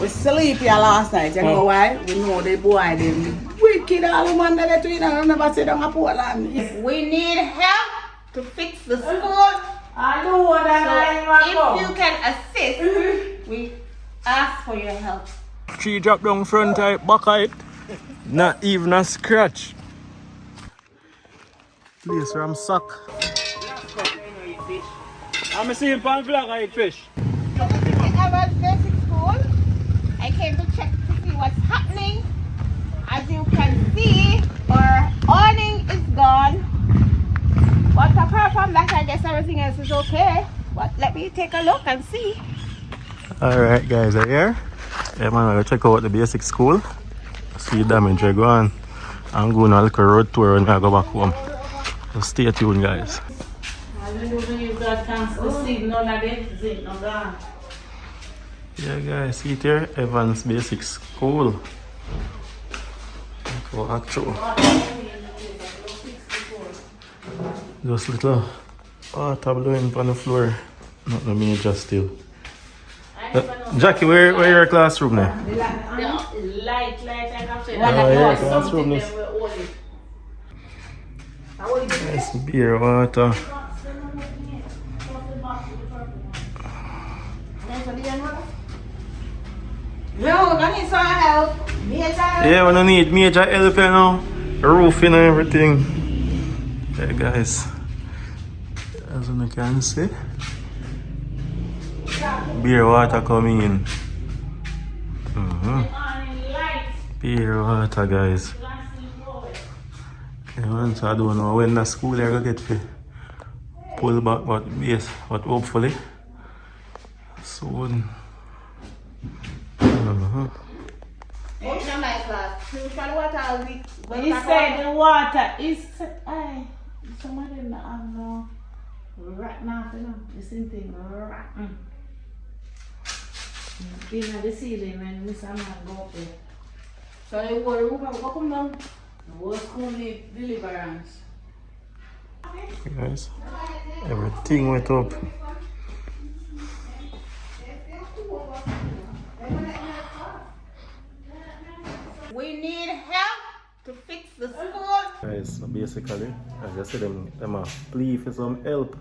We sleep here last night, you know why? We know the boy, them wicked all man that we don't remember sit down a Portland. We need help to fix the school. I know that So if you can assist, we ask for your help. Tree drop down front height, back height. Not even a scratch. Place where I'm suck. I'm seeing pan black eyed fish. Eva's basic school. I came to check to see what's happening. As you can see, our awning is gone. But apart from that, I guess everything else is okay. But let me take a look and see. Alright guys, are here? Yeah man, I'll check out the basic school. See damage I go on. I'm going on a road tour when I go back home. So stay tuned guys. Yeah guys, see it here, Evans Basic School. Go actual. Just little water blowing on the floor. Not the major still. Jackie, where your classroom now? Light, I can say. Yeah, classroom is. Nice beer water. No, I need some help. Yeah, we don't need major help you know. Roofing and everything. Yeah guys. As you can see. Beer water coming in. Beer water guys. Yeah, man, so I don't know when the school are gonna get to pull back, but yes, but hopefully soon. He said the water is somebody no rat now, you know, the same thing, rat. Being at the ceiling when Miss Anna go up there. So they were roof and come down. The whole school need deliverance. Guys, everything went up. We need help to fix the school. Guys, so basically, as I said, them a plea for some help.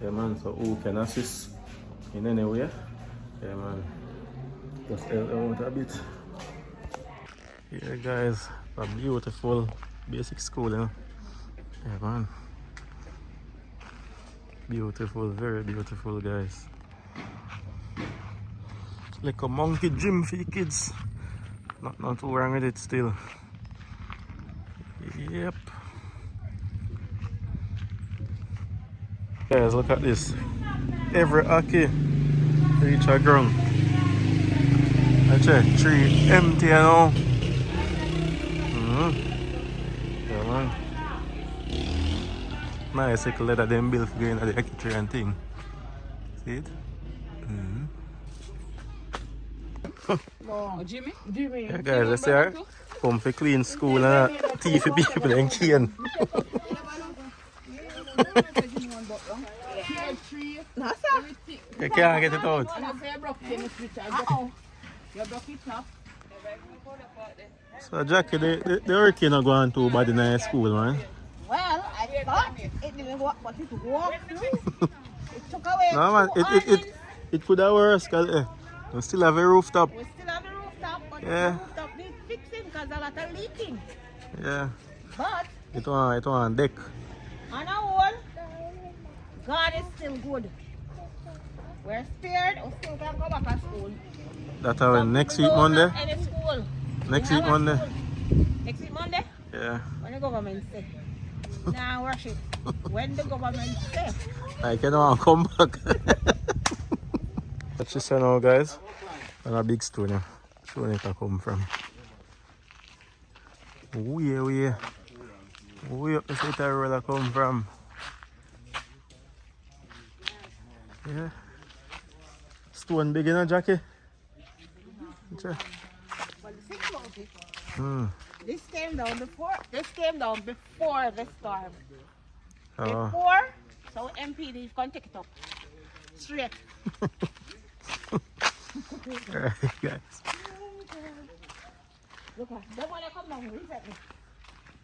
Yeah man, so who can assist in any way? Yeah man, just help them out a bit. Yeah guys, a beautiful basic school, you know? Yeah man. Beautiful, very beautiful guys. Like a monkey gym for the kids. Not too wrong with it still. Yep. Guys, look at this. Every hockey reach a ground. I check, tree empty now. Yeah man. Bicycle that them built for going to the hockey tree and thing. See it? Oh, Jimmy? Yeah guys, I say come for clean school and thief people and cane. You can't get it out. So Jackie, the hurricane not going too bad in high school, man. Well, I thought it didn't work, but it walked through. It took away. No man, it could have worse because we still have a rooftop. We still have the rooftop, but Yeah. the rooftop needs fixing because a lot of leaking. Yeah. But It on deck. on a whole, God is still good. We're spared, we still can go back to school. That's how Some next people week don't Monday. have any school. Next We week have a Monday. school. Next week Monday? Yeah. When the government say. Nah, rush it. When the government say. I cannot come back. That's just now guys. And a big stone here. Stone it come from. Way up the side where that come from. Yeah. Stone big enough, Jackie? Okay. Well, think about it. This came down before the storm. Before, so MPD can take it up. Straight. Guys. Look at them when they come down recently.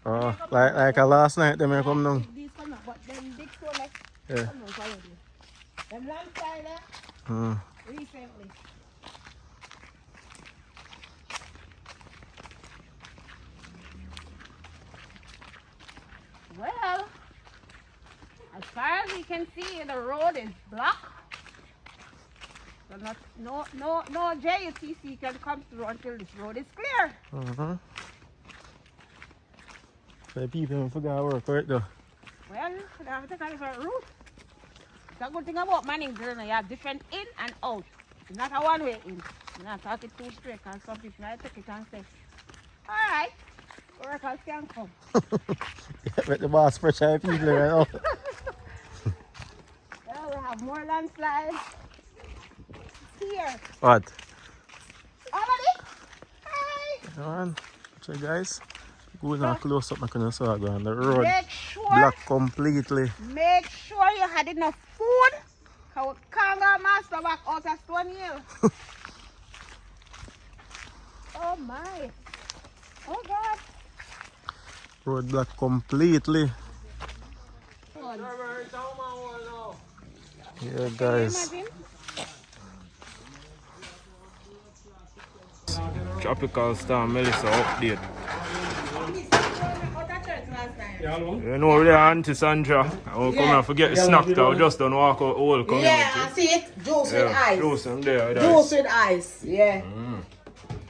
Oh, like last night, they may come down. These come down, but them big stone like Yeah. come down already. Them landslide there Mm. recently. Well, as far as we can see, the road is blocked. So no JUTC can come through until this road is clear. Mm-hmm. The people forgot work right though. Well, they have to take a different route. The good thing about Manning, you have different in and out. It's not a one-way in. You're not talking too straight, and some people might take it and say, all right, workers can come. Yeah, but the boss pressure people right now. Well, we have more landslides here. What? Already? Hi. Come on. So guys, go now close up, I can saw go on the road. Make sure, Block completely. make sure you had enough food. Cause we can't go master back out of Stone Hill. Oh my. Oh God. Road block completely. Yeah guys. Tropical storm Melissa update. You know where Auntie Sandra, I will come and forget the snack that we just don't walk out whole community. Yeah, I see it. Juice with ice. Juice and there with Juice ice. with ice. Yeah.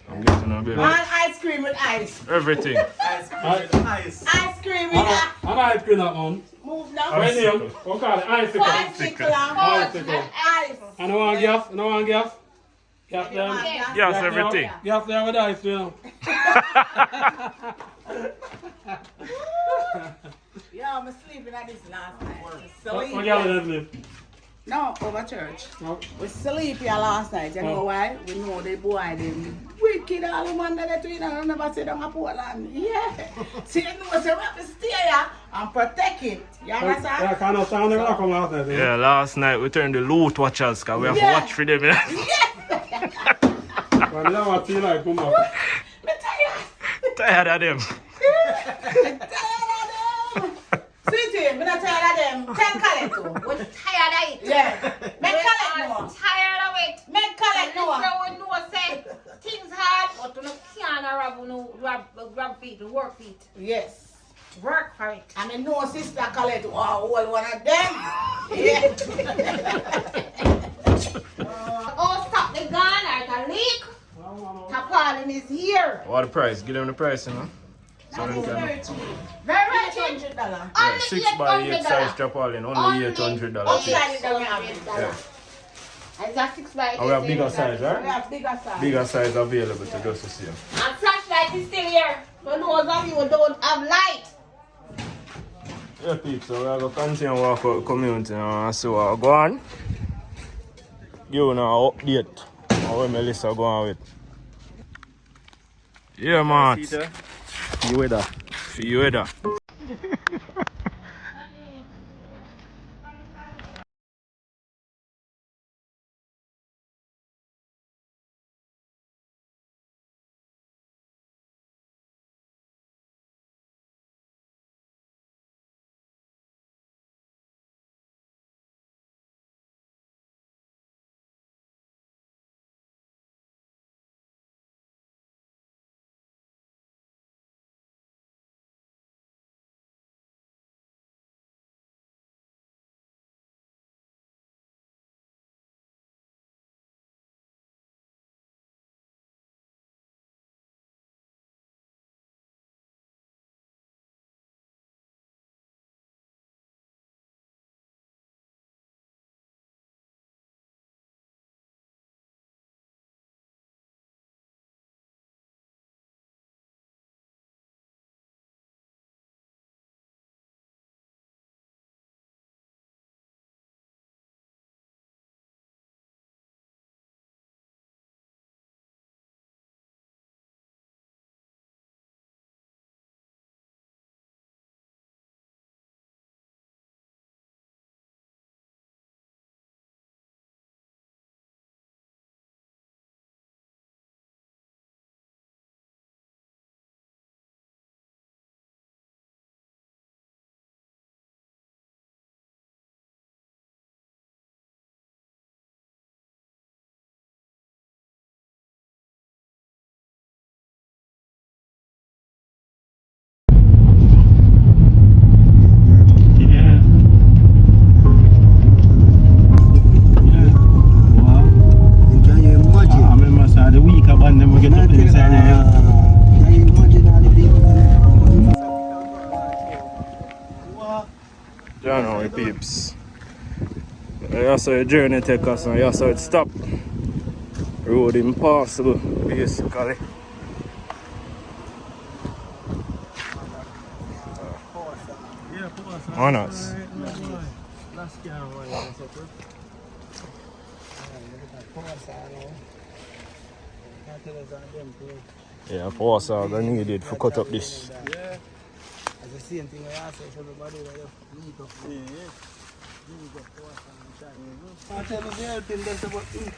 I'm getting a bit. And ice cream with ice. Everything. Ice cream with ice. I'm ice cream that one. Move now. Right here. What call it? Icicle. Bicycle and Icicle. ice. I don't want gas. I don't want gas. Gas them. Yes, everything. Gas them with ice cream. Yeah, I'm sleeping at this last night. What gal does live? No, over church. No. We sleep here last night. You know why? We know the boy them wicked all the man that they I never sit down a Portland. Yeah. See, you know, so we have to stay here and protect it. You understand? Yeah, I can't understand them. I come last night. Yeah, last night we turned the loot watchers because we have to Yeah. watch for them. Yeah. But I never feel like come up. Me tired. Tired of them. Tired of them. Sweetie, me not tired of them. Tell Khaled too. We're tired of it. Yeah. Make We Khaled are know. tired of it. Make Khaled know. We know say things hard, but we can't grab feet, work feet. Yes. Work for it. And I know Sister Khaled to all one of them. Yeah. Oh, stop the gun, there's a leak. Tarpaulin is here. What the price? Give them the price, you know. So That they is can. very cheap. Very cheap. $800. Yeah, Only 6 by 8 size $800. tarpaulin, only $800. Upside it down, Yeah. It's a 6 by 8. And we have bigger size, We right? have bigger size. Bigger size available to just to see them. And flashlight is still here. For those of you who don't have light. Yeah, peeps, so we are going to continue to walk out the community now and see what go on. Give you now an update on where Melissa go on with. Yeah, man. You with that? You with that? me get up in this area. Yeah, no, peeps. That's how the journey take us and that's how it stop. Road impossible, basically. Honest. Yeah, pause are gonna need it for cut up this. Yeah. That's the same thing I ask everybody that you need up. I tell you, help him, that's about him.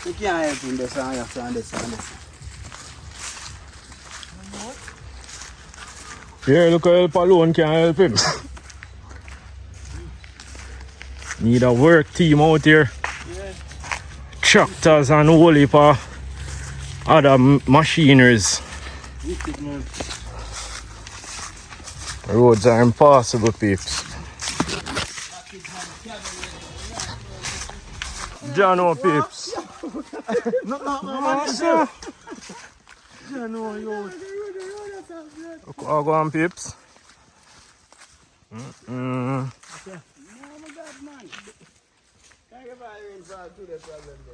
You can't help him, that's all you have to understand. Yeah, look, help alone can't help him. Need a work team out here. Yeah. Tractors and whole heap of other machineries. Wicked, man. Roads are impossible, peeps. Jano, peeps. No, sir. Jano, yo. How go on, peeps?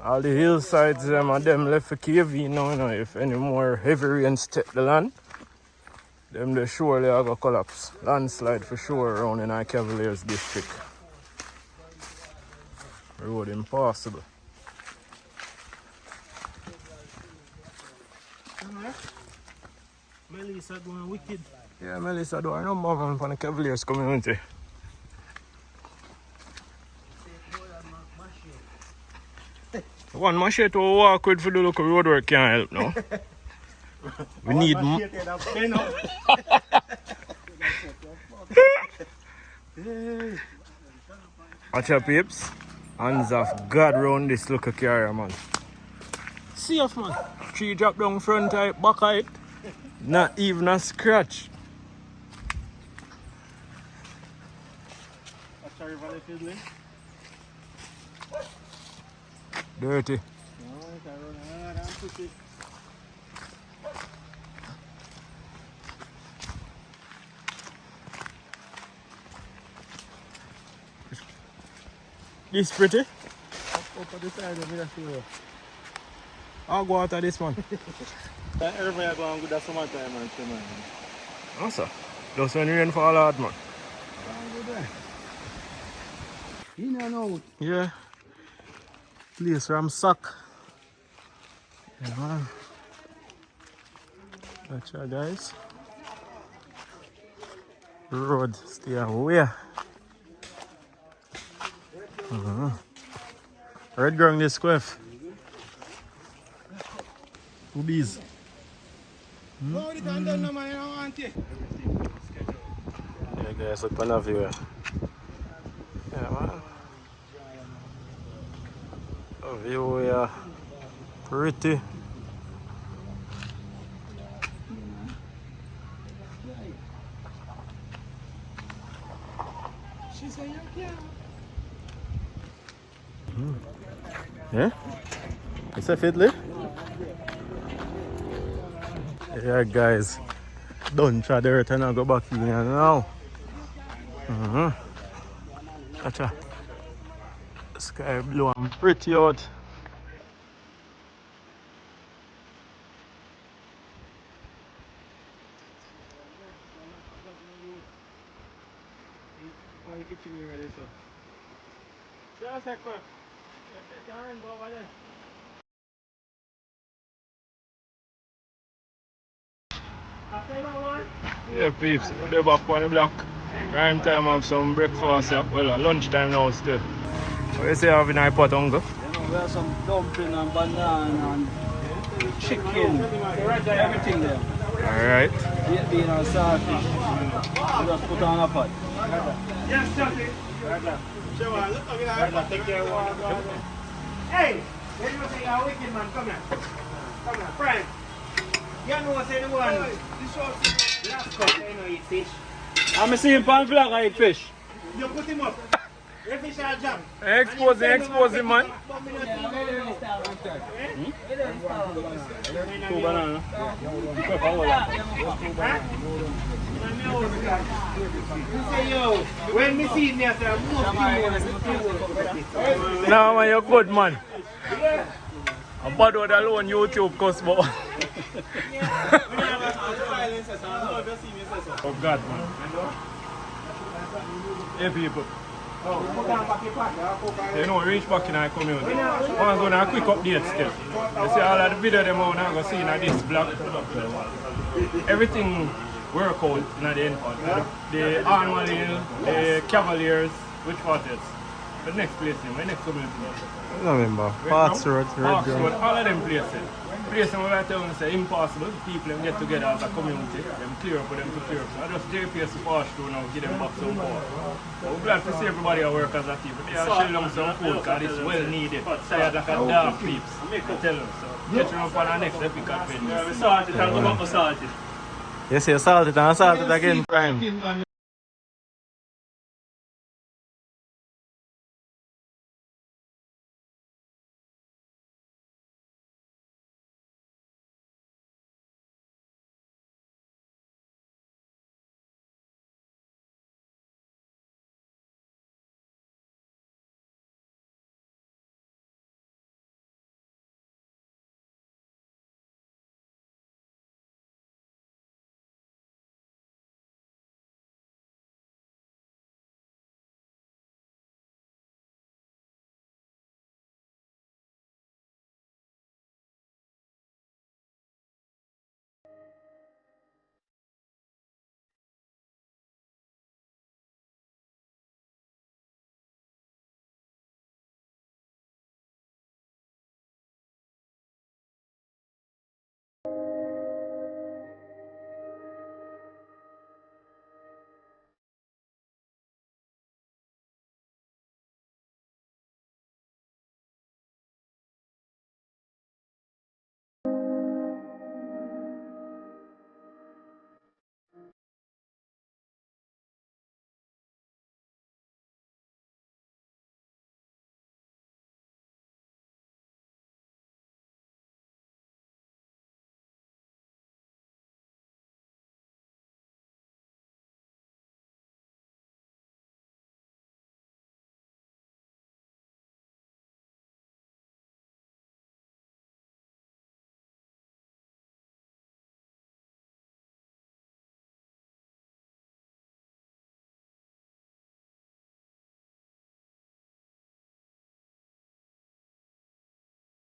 All the hillsides them and them left for KV now, you know. If any more heavy rains take the land, them they surely are gonna collapse. Landslide for sure around in our Cavaliers district. Road impossible. Melissa going wicked. Yeah, Melissa do a number of them from the Cavaliers community. One machete will walk with for the local road work can't help now. We need watch out, peeps. Hands of God round this local carrier, man. Safe, man. Tree drop down front height, back height. Not even a scratch. Dirty. This pretty? Up at the side of it, too. I'll go out of this one. Everybody going good at summertime, man. Oh, sir. Just when rain fall hard, man. In and out. Yeah. Place from suck. Yeah, man. Watch out, guys. Road stay away. Red ground this quiff. Who bees? No, it can't do no man, you don't want it. Yeah, guys, look on the view. Yeah, man. The view here. Pretty. She said, yeah. Yeah? Is that fiddly? Yeah, guys. Don't try the earth and I'll go back in here now. Gotcha. Sky blue and pretty out. Yeah, peeps, they're back on the block. Prime time have some breakfast, well, lunchtime now still. What you say having a pot, uncle? You know, we have some dumpling and banana and chicken, everything there. Alright. Baked bean and saltfish. We just put on a pot. Yes, Chucky. Take care of Hey, when you say you're a wicked man, come here. Come here, Frank. You know what's the one? Last cup, you know, eat fish. I'm seeing pan vlog, I eat fish. You put him up. The fish are jump. Exposing, man. Two banana. Say yo, when me see me, I say, No, man, you're good, man. I'm bad with alone YouTube cause but oh God, man. Hey people. You know, reach back in our community. I'm going to a quick update still. You see all of the video them out now, go see in this block. Everything work out in the end part. The Arnold Hill, the Cavaliers, which part is? The next place, the next community. I remember. Parks Road, Parks Road, all of them places. Places where I tell them say impossible, people them get together as a community, them clear up for them to clear up. So I just JPS to pass through now, give them back some power. So we're glad to see everybody at work as a team. But they are shelling them some food because it's well needed. Tired like a dog peeps. I tell them so. Catch them up on the next epic adventure. Yes, you salted and salted again, Prime.